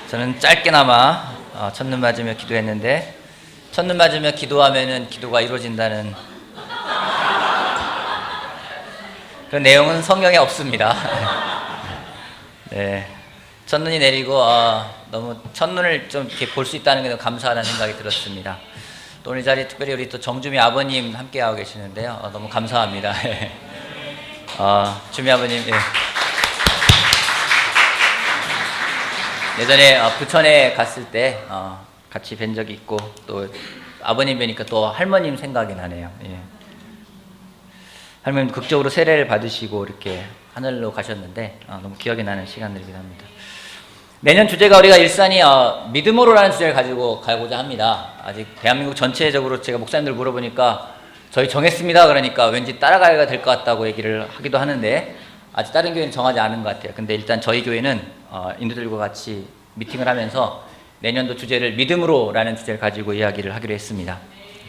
저는 짧게나마 첫눈 맞으며 기도했는데, 첫눈 맞으며 기도하면은 기도가 이루어진다는 그런 내용은 성경에 없습니다. 네, 첫눈이 내리고 너무 첫눈을 좀 이렇게 볼 수 있다는 게 너무 감사하다는 생각이 들었습니다. 또 오늘 자리에 특별히 우리 또 정주미 아버님 함께하고 계시는데요. 너무 감사합니다. 주미 아버님, 예. 예전에 부천에 갔을 때 같이 뵌 적이 있고, 또 아버님 뵈니까 또 할머님 생각이 나네요. 예. 할머님 극적으로 세례를 받으시고 이렇게 하늘로 가셨는데 너무 기억이 나는 시간들이긴 합니다. 내년 주제가 우리가 일산이 믿음으로라는 주제를 가지고 가고자 합니다. 아직 대한민국 전체적으로 제가 목사님들 물어보니까 저희 정했습니다 그러니까 왠지 따라가야 될 것 같다고 얘기를 하기도 하는데, 아직 다른 교회는 정하지 않은 것 같아요. 근데 일단 저희 교회는 인도들과 같이 미팅을 하면서 내년도 주제를 믿음으로라는 주제를 가지고 이야기를 하기로 했습니다.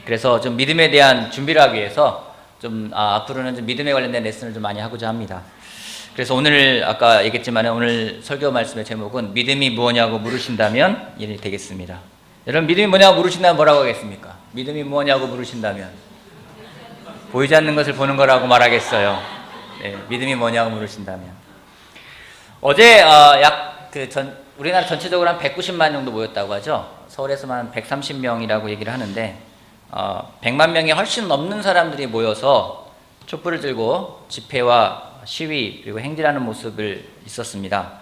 그래서 좀 믿음에 대한 준비를 하기 위해서 좀 앞으로는 좀 믿음에 관련된 레슨을 좀 많이 하고자 합니다. 그래서 오늘 아까 얘기했지만 오늘 설교 말씀의 제목은 믿음이 무엇냐고 물으신다면 이 되겠습니다. 여러분, 믿음이 뭐냐고 물으신다면 뭐라고 하겠습니까? 믿음이 뭐냐고 물으신다면 보이지 않는 것을 보는 거라고 말하겠어요. 네, 믿음이 뭐냐고 물으신다면. 어제 우리나라 전체적으로 한 190만 정도 모였다고 하죠. 서울에서만 130명이라고 얘기를 하는데 100만 명이 훨씬 넘는 사람들이 모여서 촛불을 들고 집회와 시위 그리고 행진하는 모습을 있었습니다.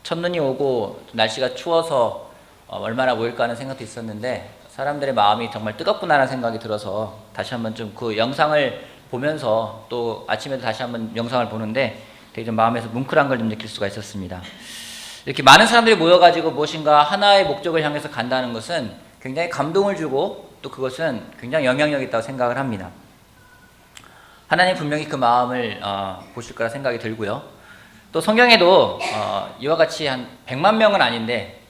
첫눈이 오고 날씨가 추워서 얼마나 모일까 하는 생각도 있었는데, 사람들의 마음이 정말 뜨겁구나라는 생각이 들어서 다시 한번 좀 그 영상을 보면서, 또 아침에도 다시 한번 영상을 보는데 되게 좀 마음에서 뭉클한 걸 좀 느낄 수가 있었습니다. 이렇게 많은 사람들이 모여가지고 무엇인가 하나의 목적을 향해서 간다는 것은 굉장히 감동을 주고, 또 그것은 굉장히 영향력이 있다고 생각을 합니다. 하나님 분명히 그 마음을 보실 거라 생각이 들고요. 또 성경에도 이와 같이 한 100만 명은 아닌데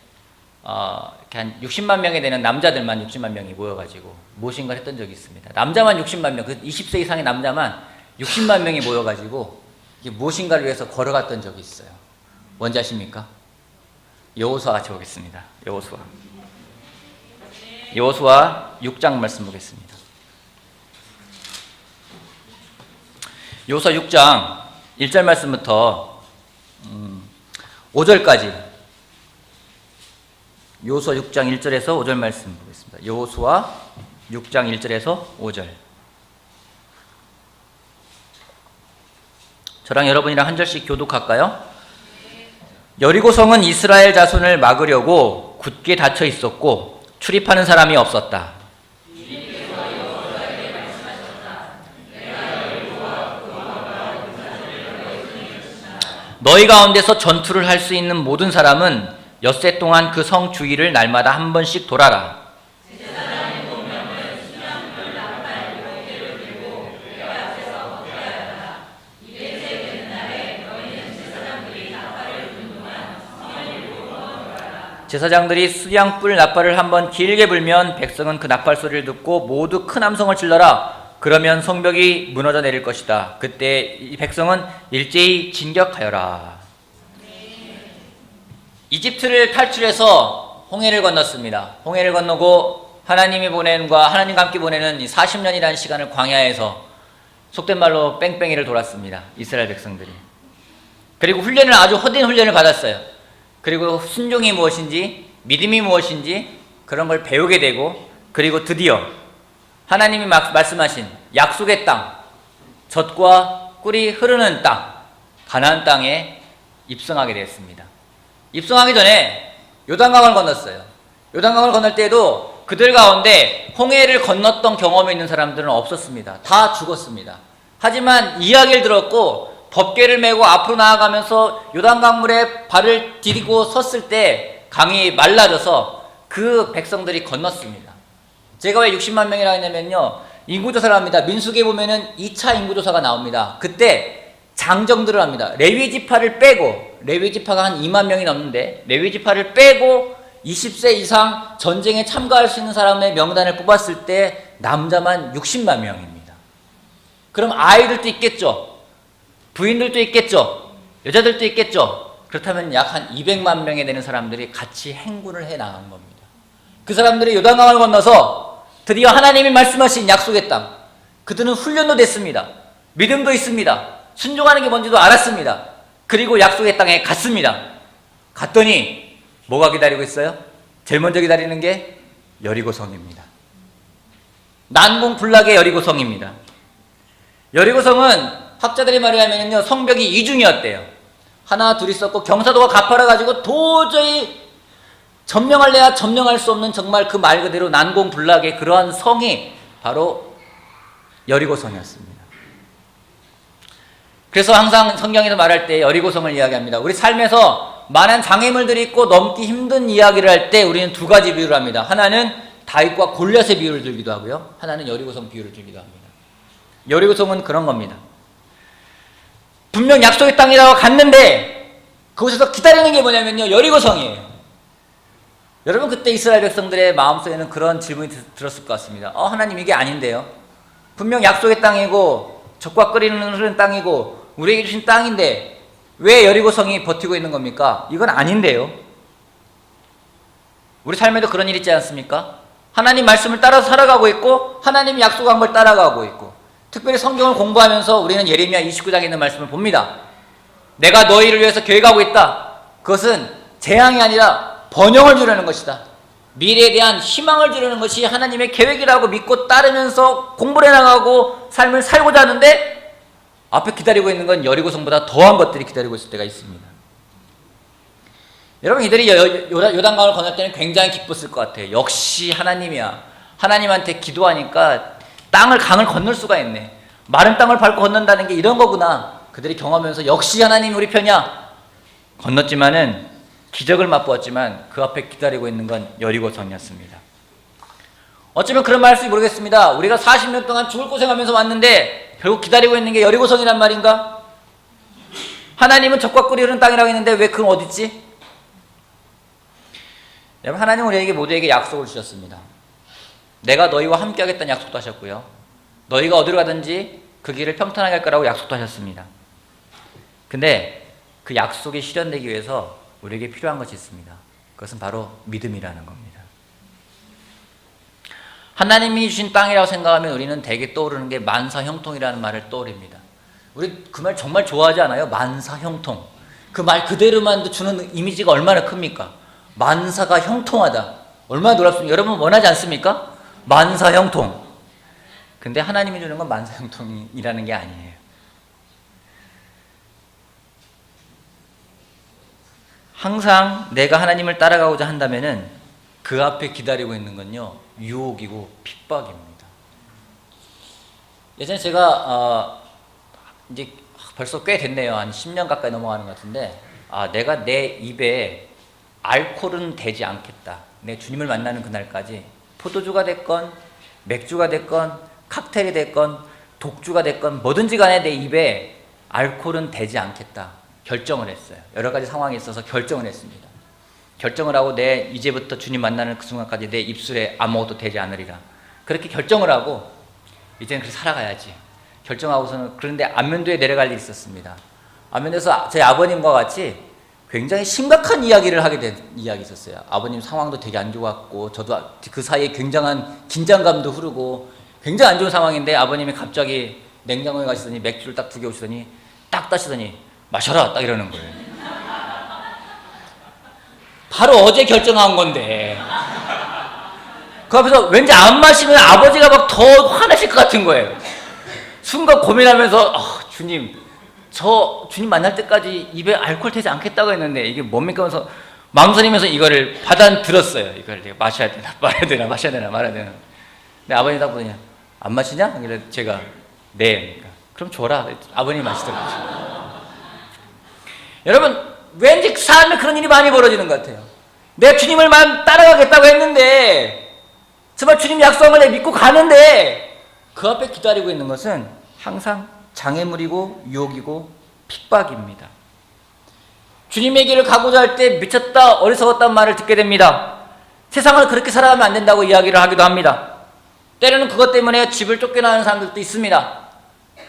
이렇게 한 60만 명이 되는 남자들만 60만 명이 모여가지고 무엇인가 했던 적이 있습니다. 남자만 60만 명, 그 20세 이상의 남자만 60만 명이 모여가지고 무엇인가를 위해서 걸어갔던 적이 있어요. 뭔지 아십니까? 여호수아 같이 보겠습니다. 여호수아 6장 말씀 보겠습니다. 여호수아 6장 1절 말씀부터 5절까지, 여호수아 6장 1절에서 5절 말씀 보겠습니다. 여호수아 6장 1절에서 5절. 저랑 여러분이랑 한 절씩 교독할까요? 여리고성은 이스라엘 자손을 막으려고 굳게 닫혀 있었고 출입하는 사람이 없었다. 너희 가운데서 전투를 할 수 있는 모든 사람은 엿새 동안 그 성 주위를 날마다 한 번씩 돌아라. 제사장들이 수양불 나팔을 한번 길게 불면 백성은 그 나팔 소리를 듣고 모두 큰 함성을 질러라. 그러면 성벽이 무너져 내릴 것이다. 그때 이 백성은 일제히 진격하여라. 이집트를 탈출해서 홍해를 건넜습니다. 홍해를 건너고 하나님과 함께 보내는 40년이라는 시간을 광야에서 속된 말로 뺑뺑이를 돌았습니다. 이스라엘 백성들이. 그리고 아주 헛된 훈련을 받았어요. 그리고 순종이 무엇인지, 믿음이 무엇인지 그런 걸 배우게 되고, 그리고 드디어 하나님이 말씀하신 약속의 땅, 젖과 꿀이 흐르는 땅, 가나안 땅에 입성하게 되었습니다. 입성하기 전에 요단강을 건넜어요. 요단강을 건널 때에도 그들 가운데 홍해를 건넜던 경험이 있는 사람들은 없었습니다. 다 죽었습니다. 하지만 이야기를 들었고 법궤를 메고 앞으로 나아가면서 요단강물에 발을 디디고 섰을 때 강이 말라져서 그 백성들이 건넜습니다. 제가 왜 60만 명이라고 했냐면요, 인구조사를 합니다. 민수기에 보면은 2차 인구조사가 나옵니다. 그때 장정들을 합니다. 레위지파를 빼고, 레위지파가 한 2만 명이 넘는데 레위지파를 빼고 20세 이상 전쟁에 참가할 수 있는 사람의 명단을 뽑았을 때 남자만 60만 명입니다. 그럼 아이들도 있겠죠. 부인들도 있겠죠. 여자들도 있겠죠. 그렇다면 약 한 200만 명에 되는 사람들이 같이 행군을 해 나간 겁니다. 그 사람들이 요단강을 건너서 드디어 하나님이 말씀하신 약속의 땅, 그들은 훈련도 됐습니다. 믿음도 있습니다. 순종하는 게 뭔지도 알았습니다. 그리고 약속의 땅에 갔습니다. 갔더니 뭐가 기다리고 있어요? 제일 먼저 기다리는 게 여리고성입니다. 난공불락의 여리고성입니다. 여리고성은 학자들의 말에 하면요, 성벽이 이중이었대요. 하나 둘이 있었고 경사도가 가파라가지고 도저히 점령할래야 점령할 수 없는 정말 그 말 그대로 난공불락의 그러한 성이 바로 여리고성이었습니다. 그래서 항상 성경에서 말할 때 여리고성을 이야기합니다. 우리 삶에서 많은 장애물들이 있고 넘기 힘든 이야기를 할 때 우리는 두 가지 비유를 합니다. 하나는 다윗과 골리앗의 비유를 들기도 하고요. 하나는 여리고성 비유를 들기도 합니다. 여리고성은 그런 겁니다. 분명 약속의 땅이라고 갔는데 그곳에서 기다리는 게 뭐냐면요, 여리고성이에요. 여러분, 그때 이스라엘 백성들의 마음속에는 그런 질문이 들었을 것 같습니다. 하나님, 이게 아닌데요. 분명 약속의 땅이고 적과 끓이는 흐르는 땅이고 우리에게 주신 땅인데 왜 여리고성이 버티고 있는 겁니까? 이건 아닌데요. 우리 삶에도 그런 일 있지 않습니까? 하나님 말씀을 따라서 살아가고 있고 하나님이 약속한 걸 따라가고 있고, 특별히 성경을 공부하면서 우리는 예레미야 29장에 있는 말씀을 봅니다. 내가 너희를 위해서 계획하고 있다. 그것은 재앙이 아니라 번영을 주려는 것이다. 미래에 대한 희망을 주려는 것이 하나님의 계획이라고 믿고 따르면서 공부를 해나가고 삶을 살고자 하는데 앞에 기다리고 있는 건 여리고성보다 더한 것들이 기다리고 있을 때가 있습니다. 여러분, 이들이 요단강을 건널 때는 굉장히 기뻤을 것 같아요. 역시 하나님이야. 하나님한테 기도하니까 강을 건널 수가 있네. 마른 땅을 밟고 건넌다는 게 이런 거구나. 그들이 경험하면서 역시 하나님이 우리 편이야. 건넜지만은 기적을 맛보았지만 그 앞에 기다리고 있는 건 여리고성이었습니다. 어쩌면 그런 말일지 모르겠습니다. 우리가 40년 동안 죽을 고생하면서 왔는데 결국 기다리고 있는 게 여리고성이란 말인가? 하나님은 적과 꿀이 흐르는 땅이라고 했는데 왜 그건 어딨지? 여러분, 하나님은 우리에게 모두에게 약속을 주셨습니다. 내가 너희와 함께 하겠다는 약속도 하셨고요. 너희가 어디로 가든지 그 길을 평탄하게 할 거라고 약속도 하셨습니다. 근데 그 약속이 실현되기 위해서 우리에게 필요한 것이 있습니다. 그것은 바로 믿음이라는 겁니다. 하나님이 주신 땅이라고 생각하면 우리는 대개 떠오르는 게 만사형통이라는 말을 떠올립니다. 우리 그 말 정말 좋아하지 않아요? 만사형통. 그 말 그대로만 주는 이미지가 얼마나 큽니까? 만사가 형통하다. 얼마나 놀랍습니까? 여러분 원하지 않습니까? 만사형통. 근데 하나님이 주는 건 만사형통이라는 게 아니에요. 항상 내가 하나님을 따라가고자 한다면은 그 앞에 기다리고 있는 건요, 유혹이고 핍박입니다. 예전에 제가 이제 벌써 꽤 됐네요. 한 10년 가까이 넘어가는 것 같은데, 내가 내 입에 알코올은 대지 않겠다. 내 주님을 만나는 그날까지 포도주가 됐건 맥주가 됐건 칵테일이 됐건 독주가 됐건 뭐든지 간에 내 입에 알코올은 대지 않겠다. 결정을 했어요. 여러 가지 상황이 있어서 결정을 했습니다. 결정을 하고 이제부터 주님 만나는 그 순간까지 내 입술에 아무것도 대지 않으리라. 그렇게 결정을 하고 이제는 그렇게 살아가야지. 결정하고서는, 그런데 안면도에 내려갈 일이 있었습니다. 안면도에서 저희 아버님과 같이 굉장히 심각한 이야기를 하게 된 이야기 있었어요. 아버님 상황도 되게 안 좋았고 저도 그 사이에 굉장한 긴장감도 흐르고 굉장히 안 좋은 상황인데 아버님이 갑자기 냉장고에 가시더니 맥주를 딱 2개 오시더니 딱 따시더니 마셔라 딱 이러는 거예요. 바로 어제 결정한 건데 그 앞에서 왠지 안 마시면 아버지가 막 더 화나실 것 같은 거예요. 순간 고민하면서 주님, 저 주님 만날 때까지 입에 알코올 대지 않겠다고 했는데 이게 뭡니까 하면서 망설이면서 이거를 받아들었어요. 이걸 내가 마셔야 되나 말아야 되나 마셔야 되나 말아야 되나. 근데 아버님 딱 보더니 안 마시냐? 그래서 제가 네. 그럼 줘라. 아버님이 마시더라고요. 여러분, 왠지 삶에 그런 일이 많이 벌어지는 것 같아요. 내가 주님을 따라가겠다고 했는데 정말 주님 약속을 내가 믿고 가는데 그 앞에 기다리고 있는 것은 항상 장애물이고 유혹이고 핍박입니다. 주님의 길을 가고자 할 때 미쳤다 어리석었다는 말을 듣게 됩니다. 세상을 그렇게 살아가면 안 된다고 이야기를 하기도 합니다. 때로는 그것 때문에 집을 쫓겨나는 사람들도 있습니다.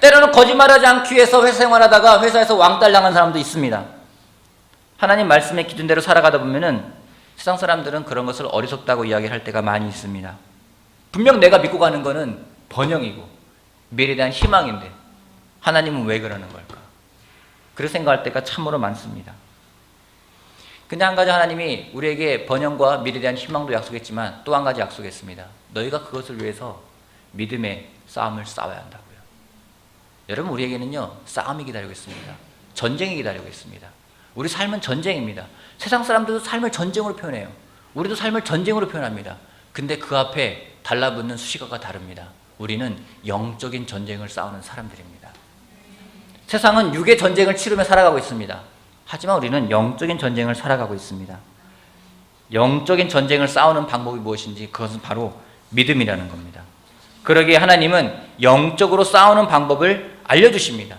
때로는 거짓말하지 않기 위해서 회사 생활하다가 회사에서 왕따 당한 사람도 있습니다. 하나님 말씀의 기준대로 살아가다 보면은 세상 사람들은 그런 것을 어리석다고 이야기할 때가 많이 있습니다. 분명 내가 믿고 가는 거는 번영이고 미래에 대한 희망인데 하나님은 왜 그러는 걸까? 그렇게 생각할 때가 참으로 많습니다. 근데 한 가지 하나님이 우리에게 번영과 미래에 대한 희망도 약속했지만 또 한 가지 약속했습니다. 너희가 그것을 위해서 믿음의 싸움을 싸워야 한다고요. 여러분, 우리에게는요 싸움이 기다리고 있습니다. 전쟁이 기다리고 있습니다. 우리 삶은 전쟁입니다. 세상 사람들도 삶을 전쟁으로 표현해요. 우리도 삶을 전쟁으로 표현합니다. 근데 그 앞에 달라붙는 수식어가 다릅니다. 우리는 영적인 전쟁을 싸우는 사람들입니다. 세상은 육의 전쟁을 치르며 살아가고 있습니다. 하지만 우리는 영적인 전쟁을 살아가고 있습니다. 영적인 전쟁을 싸우는 방법이 무엇인지 그것은 바로 믿음이라는 겁니다. 그러기에 하나님은 영적으로 싸우는 방법을 알려주십니다.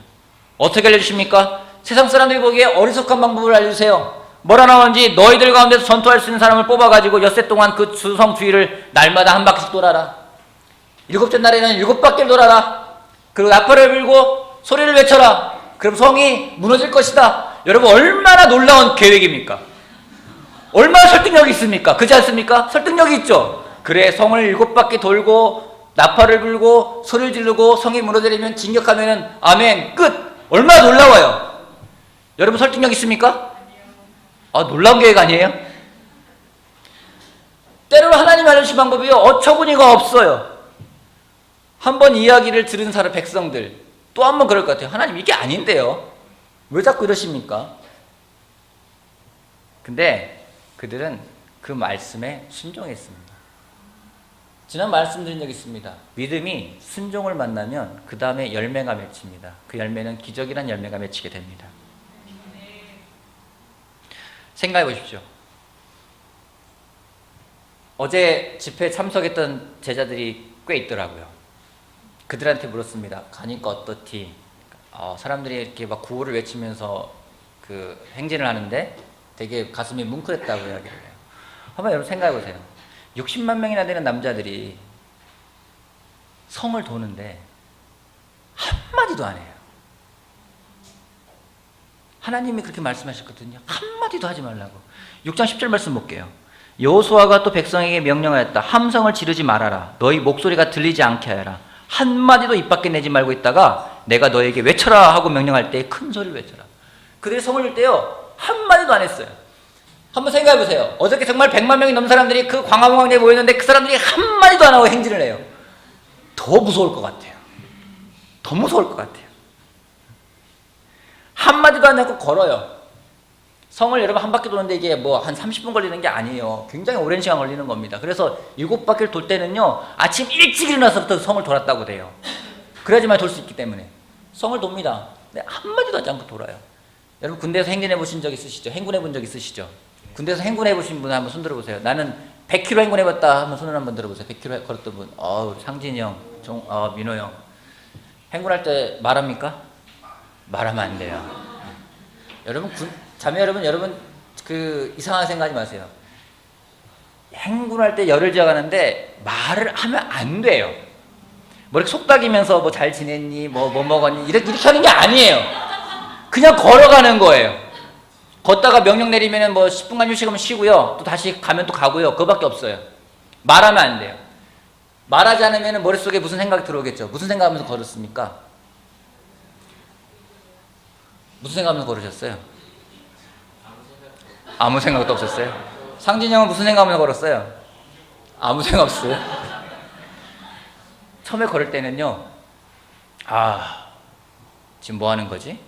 어떻게 알려주십니까? 세상 사람들이 보기에 어리석한 방법을 알려주세요. 뭐라 나오는지 너희들 가운데서 전투할 수 있는 사람을 뽑아가지고 엿새 동안 그 주성 주위를 날마다 한 바퀴씩 돌아라. 일곱째 날에는 7바퀴를 돌아라. 그리고 나팔을 불고 소리를 외쳐라. 그럼 성이 무너질 것이다. 여러분, 얼마나 놀라운 계획입니까? 얼마나 설득력이 있습니까? 그렇지 않습니까? 설득력이 있죠. 그래, 성을 7바퀴 돌고 나팔을 불고 소리를 지르고 성이 무너지려면 진격하면은 아멘 끝. 얼마나 놀라워요. 여러분, 설득력 있습니까? 놀라운 계획 아니에요? 때로는 하나님 알려주신 방법이요 어처구니가 없어요. 한번 이야기를 들은 사람 백성들 또 한 번 그럴 것 같아요. 하나님 이게 아닌데요. 왜 자꾸 이러십니까? 근데 그들은 그 말씀에 순종했습니다. 지난 말씀드린 적이 있습니다. 믿음이 순종을 만나면 그 다음에 열매가 맺힙니다. 그 열매는 기적이란 열매가 맺히게 됩니다. 생각해 보십시오. 어제 집회에 참석했던 제자들이 꽤 있더라고요. 그들한테 물었습니다. 가니까 어떻디? 사람들이 이렇게 막 구호를 외치면서 그 행진을 하는데 되게 가슴이 뭉클했다고 이야기를 해요. 한번 여러분 생각해 보세요. 60만 명이나 되는 남자들이 성을 도는데 한마디도 안 해요. 하나님이 그렇게 말씀하셨거든요. 한마디도 하지 말라고. 6장 10절 말씀 볼게요. 여호수아가 또 백성에게 명령하였다. 함성을 지르지 말아라. 너희 목소리가 들리지 않게 하여라. 한마디도 입 밖에 내지 말고 있다가 내가 너에게 외쳐라 하고 명령할 때 큰 소리를 외쳐라. 그들이 성을 낼 때요 한마디도 안 했어요. 한번 생각해 보세요. 어저께 정말 100만 명이 넘는 사람들이 그 광화문에 모였는데 그 사람들이 한마디도 안 하고 행진을 해요. 더 무서울 것 같아요. 더 무서울 것 같아요. 한마디도 안 하고 걸어요. 성을 여러분 한 바퀴 도는데 이게 뭐 한 30분 걸리는 게 아니에요. 굉장히 오랜 시간 걸리는 겁니다. 그래서 7바퀴를 돌 때는요 아침 일찍 일어나서부터 성을 돌았다고 돼요. 그래야지만 돌 수 있기 때문에 성을 돕니다. 근데 한마디도 하지 않고 돌아요. 여러분 군대에서 행진해 보신 적 있으시죠? 행군해 본 적 있으시죠? 군대에서 행군해 보신 분 한번 손 들어보세요. 나는 100km 행군해 봤다. 한번 손을 한번 들어보세요. 100km 걸었던 분. 상진이 형, 민호 형. 행군할 때 말합니까? 말하면 안 돼요. 여러분 자매 여러분 그 이상하게 생각하지 마세요. 행군할 때 열을 지어가는데 말을 하면 안 돼요. 뭐 이렇게 속닥이면서 뭐 잘 지냈니, 뭐 먹었니 이렇게 하는 게 아니에요. 그냥 걸어가는 거예요. 걷다가 명령 내리면은 뭐 10분간 휴식하면 쉬고요. 또 다시 가면 또 가고요. 그거밖에 없어요. 말하면 안 돼요. 말하지 않으면 머릿속에 무슨 생각이 들어오겠죠. 무슨 생각하면서 걸었습니까? 무슨 생각하면서 걸으셨어요? 아무 생각도 없었어요? 상진이 형은 무슨 생각하면서 걸었어요? 아무 생각 없어요? 처음에 걸을 때는요 지금 뭐 하는 거지?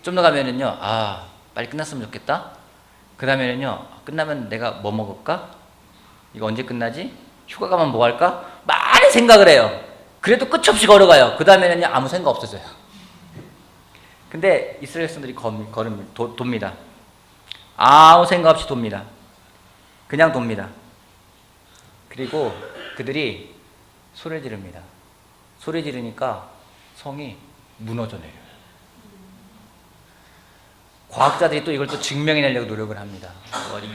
좀 더 가면은요 빨리 끝났으면 좋겠다. 그 다음에는요 끝나면 내가 뭐 먹을까? 이거 언제 끝나지? 휴가 가면 뭐 할까? 많이 생각을 해요. 그래도 끝없이 걸어가요. 그 다음에는요 아무 생각 없어져요. 근데 이스라엘 백성들이 돕니다. 아무 생각 없이 돕니다. 그냥 돕니다. 그리고 그들이 소리 지릅니다. 소리 지르니까 성이 무너져 내려요. 과학자들이 또 이걸 또 증명해내려고 노력을 합니다.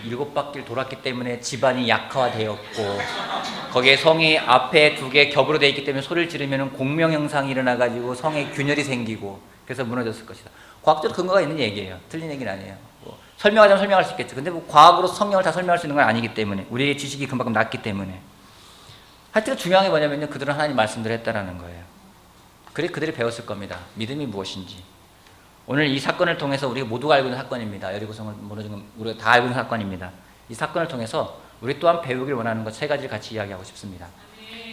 7바퀴를 돌았기 때문에 집안이 약화되었고 거기에 성이 앞에 2개 겹으로 되어 있기 때문에 소리를 지르면 공명 현상이 일어나가지고 성에 균열이 생기고 그래서 무너졌을 것이다. 과학적 근거가 있는 얘기예요. 틀린 얘기는 아니에요. 설명하자면 설명할 수 있겠죠. 근데 뭐 과학으로 성경을 다 설명할 수 있는 건 아니기 때문에, 우리의 지식이 그만큼 낮기 때문에. 하여튼 중요한 게 뭐냐면요, 그들은 하나님 말씀대로 했다라는 거예요. 그래 그들이 배웠을 겁니다. 믿음이 무엇인지. 오늘 이 사건을 통해서 우리가 모두가 알고 있는 사건입니다. 여리고성을 무너진 건 우리가 다 알고 있는 사건입니다. 이 사건을 통해서 우리 또한 배우길 원하는 것 세 가지를 같이 이야기하고 싶습니다.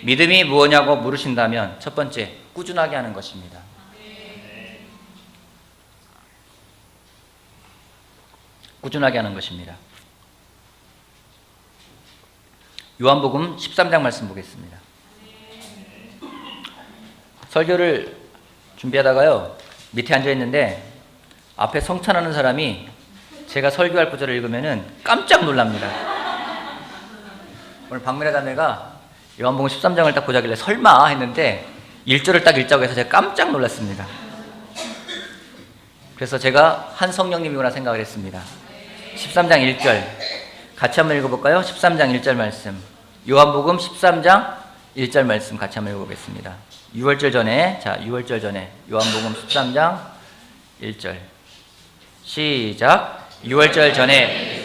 믿음이 무엇냐고 물으신다면 첫 번째, 꾸준하게 하는 것입니다. 꾸준하게 하는 것입니다. 요한복음 13장 말씀 보겠습니다. 설교를 준비하다가요, 밑에 앉아 있는데 앞에 성찬하는 사람이 제가 설교할 구절을 읽으면은 깜짝 놀랍니다. 오늘 박미라 자매가 요한복음 13장을 딱 보자길래 설마 했는데 1절을 딱 읽자고 해서 제가 깜짝 놀랐습니다. 그래서 제가 한 성령님이구나 생각을 했습니다. 13장 1절 같이 한번 읽어볼까요? 13장 1절 말씀, 요한복음 13장 1절 말씀 같이 한번 읽어보겠습니다. 6월절 전에, 자 6월절 전에 요한복음 13장 1절 시작. 6월절 전에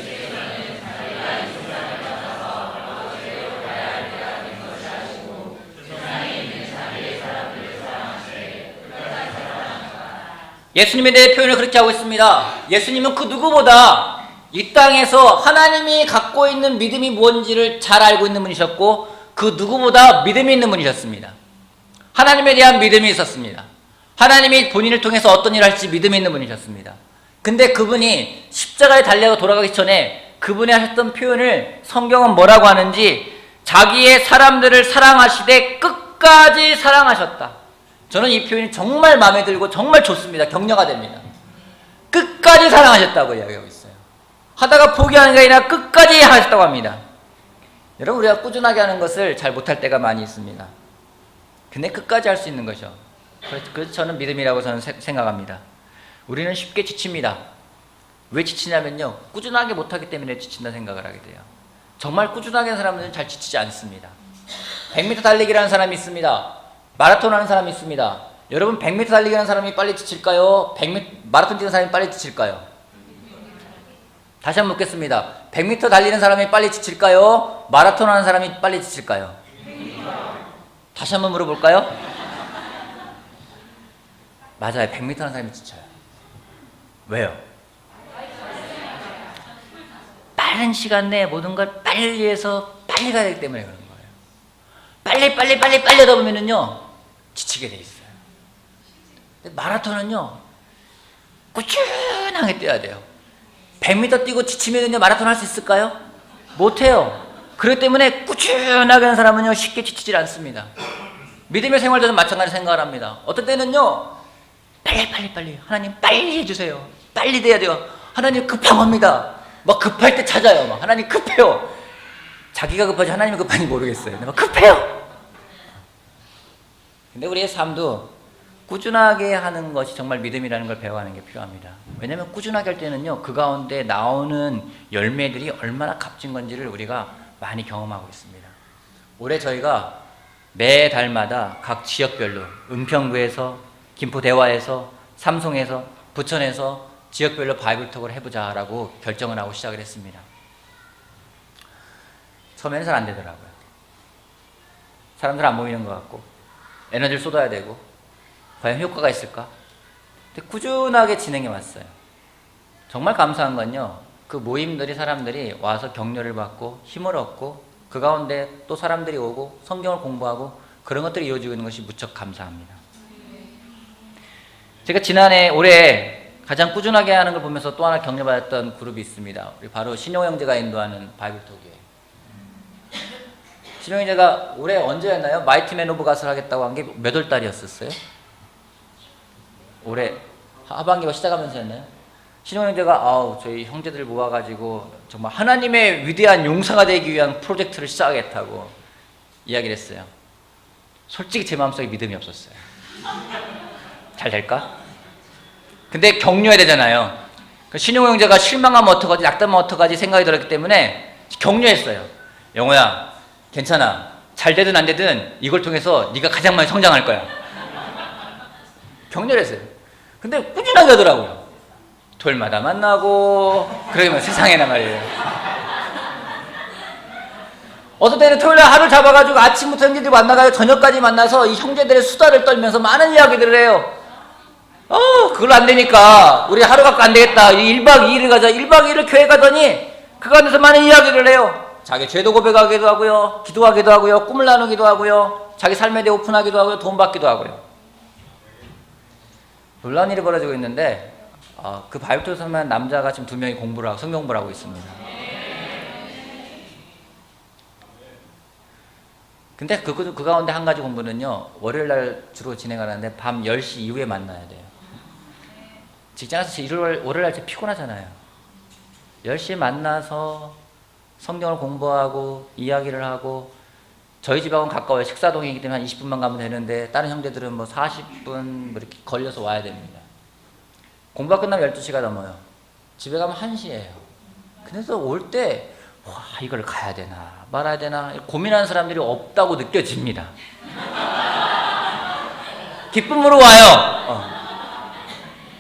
예수님에 대해 표현을 그렇게 하고 있습니다. 예수님은 그 누구보다 이 땅에서 하나님이 갖고 있는 믿음이 무엇인지를 잘 알고 있는 분이셨고, 그 누구보다 믿음이 있는 분이셨습니다. 하나님에 대한 믿음이 있었습니다. 하나님이 본인을 통해서 어떤 일을 할지 믿음이 있는 분이셨습니다. 근데 그분이 십자가에 달려 돌아가기 전에 그분이 하셨던 표현을 성경은 뭐라고 하는지, 자기의 사람들을 사랑하시되 끝까지 사랑하셨다. 저는 이 표현이 정말 마음에 들고 정말 좋습니다. 격려가 됩니다. 끝까지 사랑하셨다고 이야기하고 있어요. 하다가 포기하는 게 아니라 끝까지 하셨다고 합니다. 여러분, 우리가 꾸준하게 하는 것을 잘 못할 때가 많이 있습니다. 근데 끝까지 할 수 있는 것이죠. 그래서 저는 믿음이라고 저는 생각합니다. 우리는 쉽게 지칩니다. 왜 지치냐면요, 꾸준하게 못하기 때문에 지친다 생각을 하게 돼요. 정말 꾸준하게 하는 사람들은 잘 지치지 않습니다. 100m 달리기라는 사람이 있습니다. 마라톤 하는 사람이 있습니다. 여러분, 100m 달리기 하는 사람이 빨리 지칠까요? 마라톤 뛰는 사람이 빨리 지칠까요? 다시 한번 묻겠습니다. 100m 달리는 사람이 빨리 지칠까요? 마라톤 하는 사람이 빨리 지칠까요? 다시 한번 물어볼까요? 맞아요. 100m 하는 사람이 지쳐요. 왜요? 빠른 시간 내에 모든 걸 빨리 해서 빨리 가야 되기 때문에 그런 거예요. 빨리 하다 보면은요, 지치게 돼 있어요. 근데 마라톤은요, 꾸준하게 뛰어야 돼요. 100m 뛰고 지치면은요, 마라톤 할 수 있을까요? 못해요. 그렇기 때문에 꾸준하게 하는 사람은요, 쉽게 지치질 않습니다. 믿음의 생활도 좀 마찬가지 생각을 합니다. 어떤 때는요, 빨리 하나님 빨리 해주세요. 빨리 돼야 돼요. 하나님 급한 겁니다. 막 급할 때 찾아요. 막 하나님 급해요. 자기가 급하지 하나님이 급한지 모르겠어요. 막 급해요. 근데 우리의 삶도 꾸준하게 하는 것이 정말 믿음이라는 걸 배워가는 게 필요합니다. 왜냐하면 꾸준하게 할 때는요, 그 가운데 나오는 열매들이 얼마나 값진 건지를 우리가 많이 경험하고 있습니다. 올해 저희가 매달마다 각 지역별로 은평구에서, 김포대화에서, 삼송에서, 부천에서 지역별로 바이블톡을 해보자라고 결정을 하고 시작을 했습니다. 처음에는 잘 안 되더라고요. 사람들 안 모이는 것 같고 에너지를 쏟아야 되고 과연 효과가 있을까? 근데 꾸준하게 진행해 왔어요. 정말 감사한 건요, 그 모임들이 사람들이 와서 격려를 받고 힘을 얻고 그 가운데 또 사람들이 오고 성경을 공부하고 그런 것들이 이루어지고 있는 것이 무척 감사합니다. 제가 올해 가장 꾸준하게 하는 걸 보면서 또 하나 격려받았던 그룹이 있습니다. 우리 바로 신용 형제가 인도하는 바이블톡이에요. 신용 형제가 올해 언제였나요? 마이티맨 오브 갓을 하겠다고 한 게 몇 월 달이었었어요? 올해 하반기가 시작하면서였나요? 신용 형제가 저희 형제들 모아가지고 정말 하나님의 위대한 용사가 되기 위한 프로젝트를 시작하겠다고 이야기를 했어요. 솔직히 제 마음속에 믿음이 없었어요. 잘 될까? 근데 격려해야 되잖아요. 신용 형제가 실망하면 어떡하지, 낙담하면 어떡하지 생각이 들었기 때문에 격려했어요. 영호야, 괜찮아. 잘 되든 안 되든 이걸 통해서 네가 가장 많이 성장할 거야. 격려를 했어요. 근데 꾸준하게 하더라고요. 토요일마다 만나고 그러면 세상에나 말이에요. 어떤 때는 토요일에 하루 잡아가지고 아침부터 형제들이 만나가지고 저녁까지 만나서 이 형제들의 수다를 떨면서 많은 이야기들을 해요. 그걸로 안 되니까 우리 하루 갖고 안 되겠다. 1박 2일을 가자. 1박 2일을 교회 가더니 그 안에서 많은 이야기를 해요. 자기 죄도 고백하기도 하고요. 기도하기도 하고요. 꿈을 나누기도 하고요. 자기 삶에 대해 오픈하기도 하고요. 돈 받기도 하고요. 놀라운 일이 벌어지고 있는데 그 바이블 설명한 남자가 지금 2명이 공부를 하고 성경 공부를 하고 있습니다. 근데 그 가운데 한 가지 공부는요. 월요일날 주로 진행하는데 밤 10시 이후에 만나야 돼요. 직장에서 월요일날 진짜 피곤하잖아요. 10시에 만나서 성경을 공부하고 이야기를 하고 저희 집하고는 가까워요. 식사동이기 때문에 한 20분만 가면 되는데 다른 형제들은 뭐 40분 뭐 이렇게 걸려서 와야 됩니다. 공부가 끝나면 12시가 넘어요. 집에 가면 1시예요. 그래서 올 때 이걸 가야 되나 말아야 되나 고민하는 사람들이 없다고 느껴집니다. 기쁨으로 와요.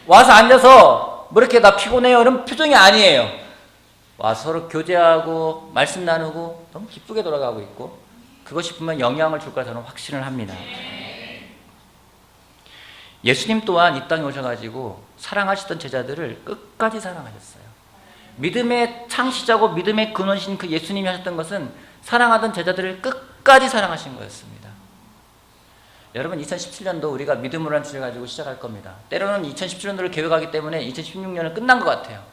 와서 앉아서 뭐 이렇게 나 피곤해요 이런 표정이 아니에요. 와서 서로 교제하고 말씀 나누고 너무 기쁘게 돌아가고 있고 그것이 분명 영향을 줄 거라 저는 확신을 합니다. 예수님 또한 이 땅에 오셔가지고 사랑하시던 제자들을 끝까지 사랑하셨어요. 믿음의 창시자고 믿음의 근원이신 그 예수님이 하셨던 것은 사랑하던 제자들을 끝까지 사랑하신 거였습니다. 여러분 2017년도 우리가 믿음으로 한 주제 가지고 시작할 겁니다. 때로는 2017년도를 계획하기 때문에 2016년은 끝난 것 같아요.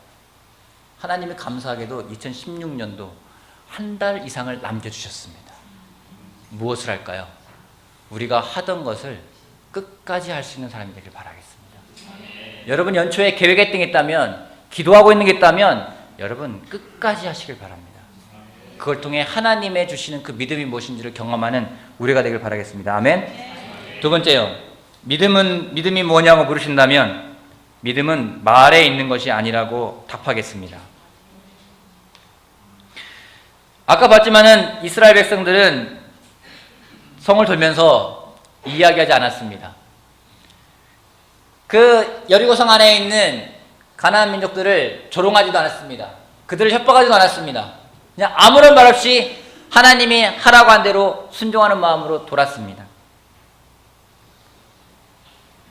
하나님이 감사하게도 2016년도 한 달 이상을 남겨주셨습니다. 무엇을 할까요? 우리가 하던 것을 끝까지 할 수 있는 사람이 되길 바라겠습니다. 여러분 연초에 계획했던 게 있다면 기도하고 있는 게 있다면 여러분 끝까지 하시길 바랍니다. 그걸 통해 하나님의 주시는 그 믿음이 무엇인지를 경험하는 우리가 되길 바라겠습니다. 아멘. 두 번째요. 믿음이 뭐냐고 물으신다면 믿음은 말에 있는 것이 아니라고 답하겠습니다. 아까 봤지만은 이스라엘 백성들은 성을 돌면서 이야기하지 않았습니다. 그 여리고성 안에 있는 가나안 민족들을 조롱하지도 않았습니다. 그들을 협박하지도 않았습니다. 그냥 아무런 말 없이 하나님이 하라고 한 대로 순종하는 마음으로 돌았습니다.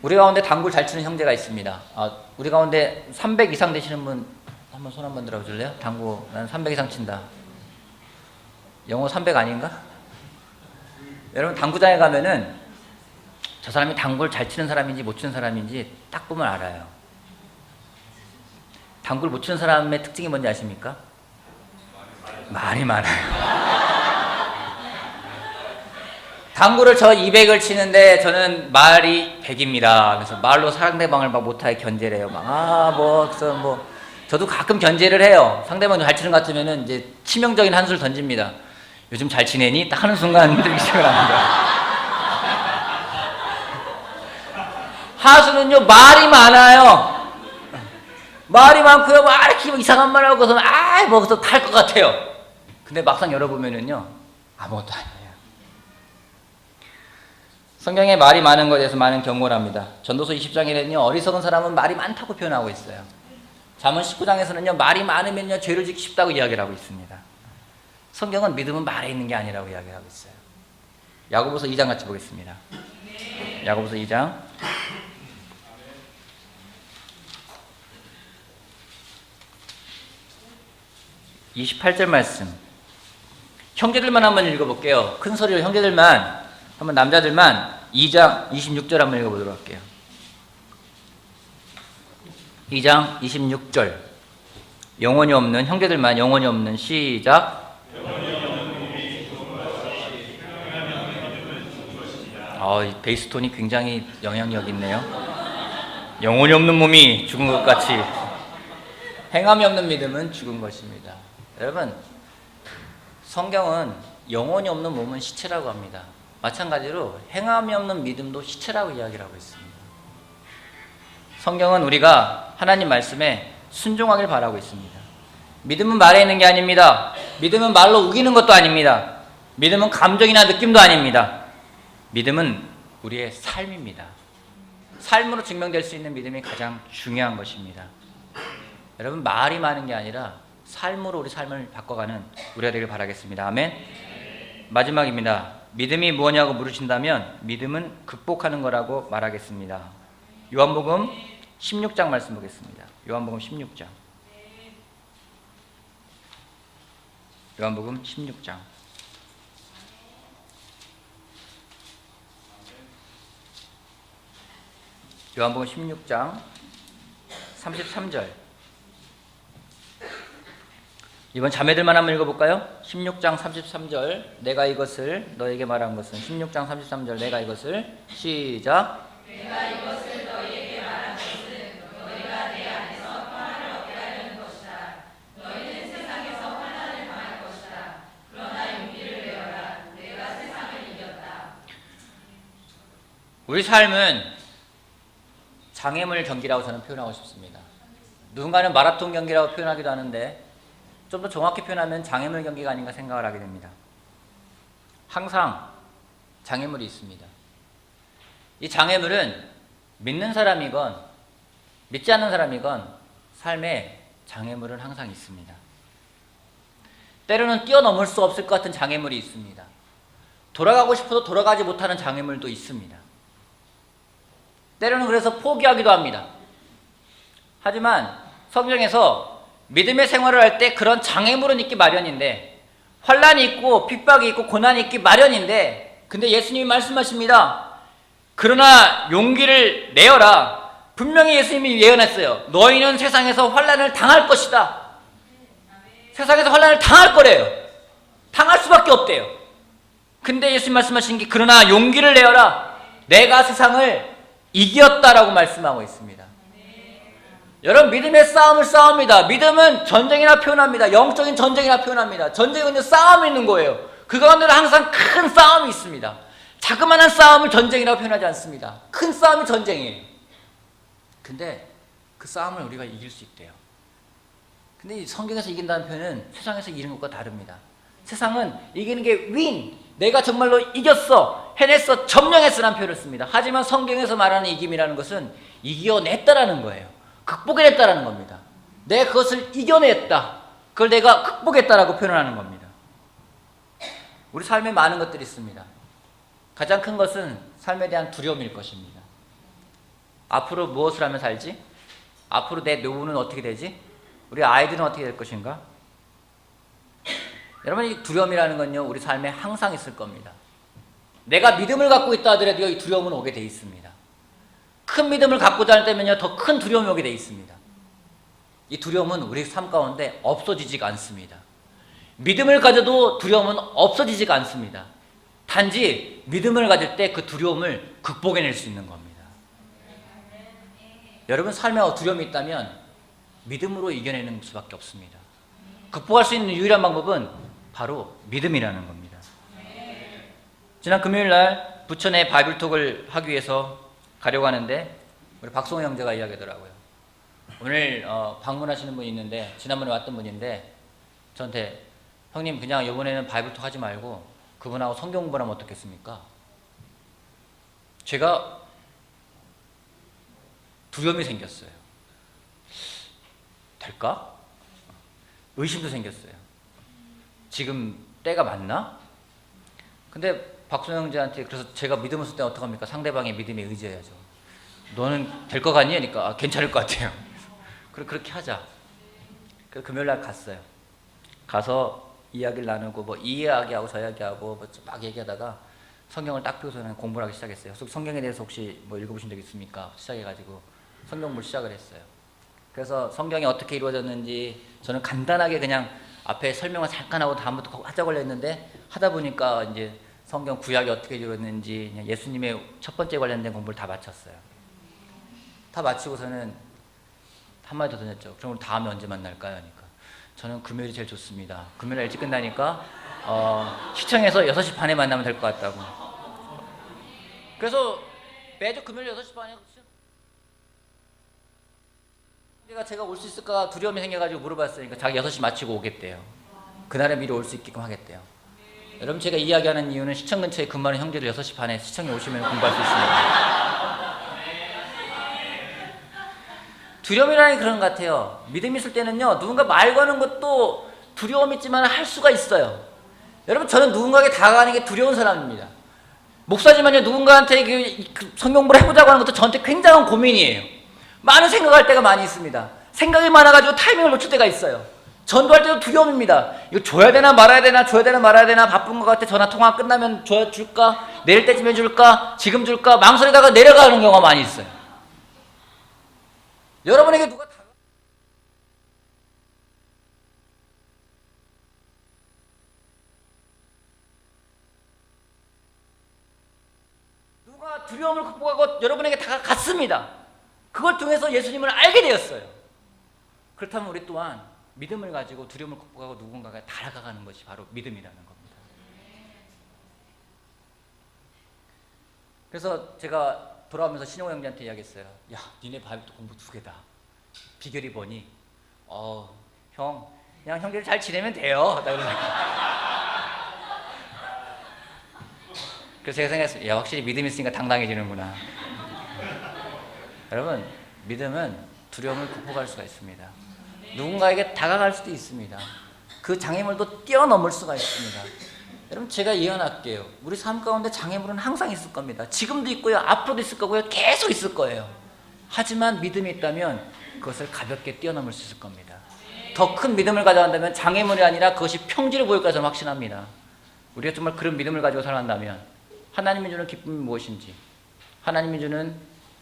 우리 가운데 당구를 잘 치는 형제가 있습니다. 우리 가운데 300 이상 되시는 분 한번 손 한번 들어줄래요? 당구 난 300 이상 친다. 영어 300 아닌가? 여러분 당구장에 가면은 저 사람이 당구를 잘 치는 사람인지 못 치는 사람인지 딱 보면 알아요. 당구를 못 치는 사람의 특징이 뭔지 아십니까? 말이 많아요. 당구를 저 200을 치는데 저는 말이 100입니다. 그래서 말로 상대방을 막 못하게 견제를 해요. 그래서 저도 가끔 견제를 해요. 상대방이 잘 치는 것 같으면은 이제 치명적인 한 수를 던집니다. 요즘 잘 지내니? 딱 하는 순간 들기 시작을 합니다. 하수는요, 말이 많아요. 말이 많고요, 막 이렇게 이상한 말 하고서, 그래서 탈 것 같아요. 근데 막상 열어보면은요, 아무것도 아니에요. 성경에 말이 많은 것에 대해서 많은 경고를 합니다. 전도서 20장에는요, 어리석은 사람은 말이 많다고 표현하고 있어요. 잠언 19장에서는요, 말이 많으면요, 죄를 짓기 쉽다고 이야기를 하고 있습니다. 성경은 믿음은 말에 있는 게 아니라고 이야기하고 있어요. 야고보서 2장 같이 보겠습니다. 야고보서 2장 28절 말씀. 형제들만 한번 읽어볼게요. 큰 소리로 형제들만, 한번 남자들만 2장 26절 한번 읽어보도록 할게요. 2장 26절. 영혼이 없는 형제들만 영혼이 없는 시작. 이 베이스 톤이 굉장히 영향력 있네요. 영혼이 없는 몸이 죽은 것 같이 행함이 없는 믿음은 죽은 것입니다. 여러분, 성경은 영혼이 없는 몸은 시체라고 합니다. 마찬가지로 행함이 없는 믿음도 시체라고 이야기를 하고 있습니다. 성경은 우리가 하나님 말씀에 순종하길 바라고 있습니다. 믿음은 말에 있는 게 아닙니다. 믿음은 말로 우기는 것도 아닙니다. 믿음은 감정이나 느낌도 아닙니다. 믿음은 우리의 삶입니다. 삶으로 증명될 수 있는 믿음이 가장 중요한 것입니다. 여러분 말이 많은 게 아니라 삶으로 우리 삶을 바꿔가는 우리가 되길 바라겠습니다. 아멘. 마지막입니다. 믿음이 뭐냐고 물으신다면 믿음은 극복하는 거라고 말하겠습니다. 요한복음 16장 말씀 보겠습니다. 요한복음 16장. 요한복음 16장. 요한복음 16장 33절. 이번 자매들만 한번 읽어볼까요? 16장 33절. 내가 이것을 너에게 말한 것은 16장 33절. 내가 이것을 시작. 내가 이것을 너에게 말한 것은 너희가 내 안에서 평안을 얻게 하려는 것이다. 너희는 세상에서 환난을 당할 것이다. 그러나 용기를 내어라. 내가 세상을 이겼다. 우리 삶은 장애물 경기라고 저는 표현하고 싶습니다. 누군가는 마라톤 경기라고 표현하기도 하는데 좀 더 정확히 표현하면 장애물 경기가 아닌가 생각을 하게 됩니다. 항상 장애물이 있습니다. 이 장애물은 믿는 사람이건 믿지 않는 사람이건 삶에 장애물은 항상 있습니다. 때로는 뛰어넘을 수 없을 것 같은 장애물이 있습니다. 돌아가고 싶어도 돌아가지 못하는 장애물도 있습니다. 때로는 그래서 포기하기도 합니다. 하지만 성경에서 믿음의 생활을 할 때 그런 장애물은 있기 마련인데, 환난이 있고 핍박이 있고 고난이 있기 마련인데, 근데 예수님이 말씀하십니다. 그러나 용기를 내어라. 분명히 예수님이 예언했어요. 너희는 세상에서 환난을 당할 것이다. 세상에서 환난을 당할 거래요. 당할 수밖에 없대요. 근데 예수님 말씀하신 게 그러나 용기를 내어라. 내가 세상을 이겼다라고 말씀하고 있습니다. 여러분, 믿음의 싸움을 싸웁니다. 믿음은 전쟁이나 표현합니다. 영적인 전쟁이나 표현합니다. 전쟁은 싸움이 있는 거예요. 그 가운데는 항상 큰 싸움이 있습니다. 자그마한 싸움을 전쟁이라고 표현하지 않습니다. 큰 싸움이 전쟁이에요. 근데 그 싸움을 우리가 이길 수 있대요. 근데 이 성경에서 이긴다는 표현은 세상에서 이기는 것과 다릅니다. 세상은 이기는 게 win, 내가 정말로 이겼어, 해냈어, 점령했어라는 표현을 씁니다. 하지만 성경에서 말하는 이김이라는 것은 이겨냈다라는 거예요. 극복해냈다라는 겁니다. 내가 그것을 이겨냈다, 그걸 내가 극복했다라고 표현하는 겁니다. 우리 삶에 많은 것들이 있습니다. 가장 큰 것은 삶에 대한 두려움일 것입니다. 앞으로 무엇을 하면 살지? 앞으로 내 노후는 어떻게 되지? 우리 아이들은 어떻게 될 것인가? 여러분, 이 두려움이라는 건요, 우리 삶에 항상 있을 겁니다. 내가 믿음을 갖고 있다 하더라도 이 두려움은 오게 돼 있습니다. 큰 믿음을 갖고 다닐 때면요, 더 큰 두려움이 오게 돼 있습니다. 이 두려움은 우리 삶 가운데 없어지지가 않습니다. 믿음을 가져도 두려움은 없어지지가 않습니다. 단지 믿음을 가질 때 그 두려움을 극복해낼 수 있는 겁니다. 여러분, 삶에 두려움이 있다면 믿음으로 이겨내는 수밖에 없습니다. 극복할 수 있는 유일한 방법은 바로 믿음이라는 겁니다. 지난 금요일 날 부천에 바이블톡을 하기 위해서 가려고 하는데 우리 박성호 형제가 이야기하더라고요. 오늘 방문하시는 분이 있는데, 지난번에 왔던 분인데 저한테, 형님 그냥 이번에는 바이블톡 하지 말고 그분하고 성경 공부하면 어떻겠습니까? 제가 두려움이 생겼어요. 될까? 의심도 생겼어요. 지금 때가 맞나? 근데 박순영 형제한테, 그래서 제가 믿음을 쓸 때 어떡합니까? 상대방의 믿음에 의지해야죠. 너는 될 것 같니? 하니까 괜찮을 것 같아요. 그렇게 하자. 그래서 금요일날 갔어요. 가서 이야기를 나누고 이 이야기하고 저 이야기하고 막 얘기하다가 성경을 딱 펴고서는 공부를 하기 시작했어요. 성경에 대해서 혹시 읽어보신 적 있습니까? 시작해가지고 성경 공부를 시작을 했어요. 그래서 성경이 어떻게 이루어졌는지 저는 간단하게 그냥 앞에 설명을 잠깐 하고 다음부터 하자고 했는데, 하다 보니까 이제 성경 구약이 어떻게 이루어졌는지 그냥 예수님의 첫 번째 관련된 공부를 다 마쳤어요. 다 마치고서는 한마디 더 던졌죠. 그럼 우리 다음에 언제 만날까요? 하니까 저는 금요일이 제일 좋습니다. 금요일 일찍 끝나니까 시청에서 6시 반에 만나면 될 것 같다고. 그래서 매주 금요일 6시 반에 제가 올 수 있을까 두려움이 생겨가지고 물어봤으니까 자기 6시 마치고 오겠대요. 그날에 미리 올 수 있게끔 하겠대요. 여러분, 제가 이야기하는 이유는 시청 근처에 근무하는 형제들 6시 반에 시청에 오시면 공부할 수 있습니다. 두려움이라는 게 그런 것 같아요. 믿음이 있을 때는요, 누군가 말 거는 것도 두려움 있지만 할 수가 있어요. 여러분, 저는 누군가에게 다가가는 게 두려운 사람입니다. 목사지만요, 누군가한테 그 성경 공부를 해보자고 하는 것도 저한테 굉장한 고민이에요. 많은 생각할 때가 많이 있습니다. 생각이 많아가지고 타이밍을 놓칠 때가 있어요. 전도할 때도 두려움입니다. 이거 줘야 되나 말아야 되나, 줘야 되나 말아야 되나, 바쁜 것 같아. 전화 통화 끝나면 줄까? 내릴 때쯤에 줄까? 지금 줄까? 망설이다가 내려가는 경우가 많이 있어요. 여러분에게 누가 두려움을 극복하고 여러분에게 다가갔습니다. 그걸 통해서 예수님을 알게 되었어요. 그렇다면 우리 또한 믿음을 가지고 두려움을 극복하고 누군가가 다가가는 것이 바로 믿음이라는 겁니다. 그래서 제가 돌아오면서 신용호 형제한테 이야기했어요. 야, 니네 바이블 공부 2개다. 비결이 뭐니? 형, 그냥 형제를 잘 지내면 돼요. 그래서 제가 생각했어요. 야, 확실히 믿음이 있으니까 당당해지는구나. 여러분, 믿음은 두려움을 극복할 수가 있습니다. 누군가에게 다가갈 수도 있습니다. 그 장애물도 뛰어넘을 수가 있습니다. 여러분, 제가 예언할게요. 우리 삶 가운데 장애물은 항상 있을 겁니다. 지금도 있고요, 앞으로도 있을 거고요, 계속 있을 거예요. 하지만 믿음이 있다면 그것을 가볍게 뛰어넘을 수 있을 겁니다. 더 큰 믿음을 가져간다면 장애물이 아니라 그것이 평지로 보일 것을 확신합니다. 우리가 정말 그런 믿음을 가지고 살아간다면 하나님이 주는 기쁨이 무엇인지, 하나님이 주는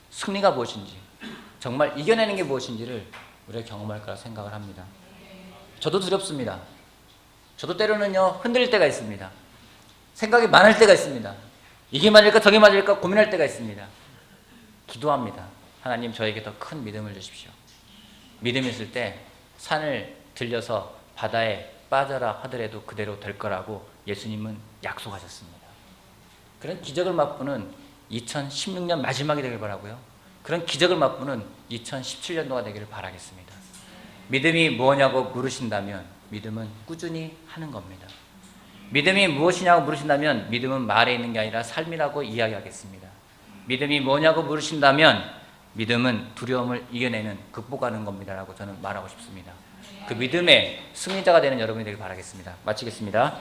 승리가 무엇인지, 정말 이겨내는 게 무엇인지를 우리가 경험할 거라 생각을 합니다. 저도 두렵습니다. 저도 때로는요, 흔들릴 때가 있습니다. 생각이 많을 때가 있습니다. 이게 맞을까 저게 맞을까 고민할 때가 있습니다. 기도합니다. 하나님, 저에게 더 큰 믿음을 주십시오. 믿음이 있을 때 산을 들려서 바다에 빠져라 하더라도 그대로 될 거라고 예수님은 약속하셨습니다. 그런 기적을 맛보는 2016년 마지막이 되길 바라고요. 그런 기적을 맛보는 2017년도가 되기를 바라겠습니다. 믿음이 뭐냐고 물으신다면 믿음은 꾸준히 하는 겁니다. 믿음이 무엇이냐고 물으신다면 믿음은 말에 있는 게 아니라 삶이라고 이야기하겠습니다. 믿음이 뭐냐고 물으신다면 믿음은 두려움을 이겨내는, 극복하는 겁니다라고 저는 말하고 싶습니다. 그 믿음의 승리자가 되는 여러분이 되길 바라겠습니다. 마치겠습니다.